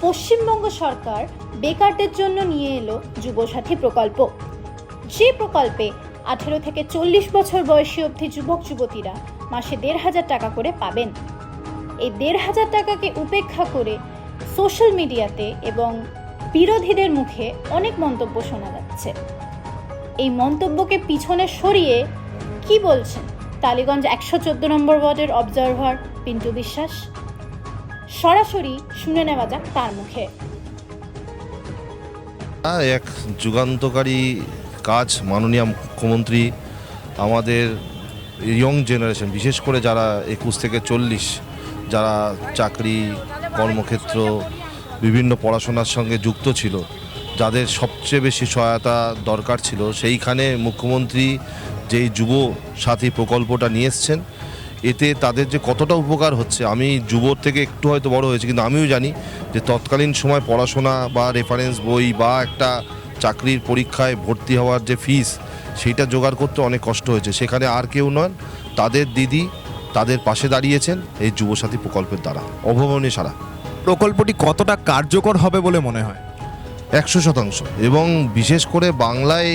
পশ্চিমবঙ্গ সরকার বেকারদের জন্য নিয়ে এলো যুবসাথী প্রকল্প। যে প্রকল্পে 18 থেকে 40 বছর বয়সী অবধি যুবক যুবতীরা মাসে 1,500 টাকা করে পাবেন। এই 1,500 টাকাকে উপেক্ষা করে সোশ্যাল মিডিয়াতে এবং বিরোধীদের মুখে অনেক মন্তব্য শোনা যাচ্ছে। এই মন্তব্যকে পিছনে সরিয়ে কি বলছেন টালিগঞ্জ 114 নম্বর ওয়ার্ডের অবজারভার পিন্টু বিশ্বাস? সরাসরি শুনে নেওয়া যাক তার মুখে। এক যুগান্তকারী কাজ মাননীয় মুখ্যমন্ত্রী আমাদের ইয়ং জেনারেশন, বিশেষ করে যারা 21 থেকে 40, যারা চাকরি, কর্মক্ষেত্র, বিভিন্ন পড়াশোনার সঙ্গে যুক্ত ছিল, যাদের সবচেয়ে বেশি সহায়তা দরকার ছিল, সেইখানে মুখ্যমন্ত্রী যেই যুব সাথী প্রকল্পটা নিয়ে এসছেন, এতে তাদের যে কতটা উপকার হচ্ছে, আমি যুবর থেকে একটু হয়তো বড় হয়েছে, কিন্তু আমিও জানি যে তৎকালীন সময় পড়াশোনা বা রেফারেন্স বই বা একটা চাকরির পরীক্ষায় ভর্তি হওয়ার যে ফিস, সেইটা জোগাড় করতে অনেক কষ্ট হয়েছে। সেখানে আর কেউ নন, তাদের দিদি তাদের পাশে দাঁড়িয়েছেন এই যুবসাথী প্রকল্পের দ্বারা। অভাবনীয় সারা। প্রকল্পটি কতটা কার্যকর হবে বলে মনে হয়? 100%। এবং বিশেষ করে বাংলায়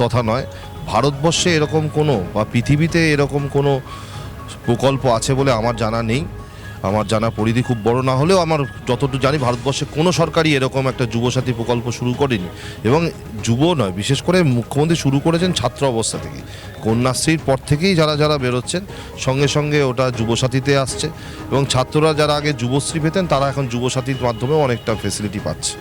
তথা নয়, ভারতবর্ষে এরকম কোনো বা পৃথিবীতে এরকম কোনো প্রকল্প আছে বলে আমার জানা নেই। আমার জানা পরিধি খুব বড় না হলেও আমার যতটুকু জানি, ভারতবর্ষে কোনো সরকারই এরকম একটা যুবসাথী প্রকল্প শুরু করেনি। এবং যুব নয়, বিশেষ করে মুখ্যমন্ত্রী শুরু করেছেন ছাত্র অবস্থা থেকে, কন্যাশ্রীর পর থেকেই যারা যারা বেরোচ্ছেন সঙ্গে সঙ্গে ওটা যুবসাথীতে আসছে। এবং ছাত্ররা যারা আগে যুবশ্রী পেতেন, তারা এখন যুবসাথীর মাধ্যমেও অনেকটা ফেসিলিটি পাচ্ছে।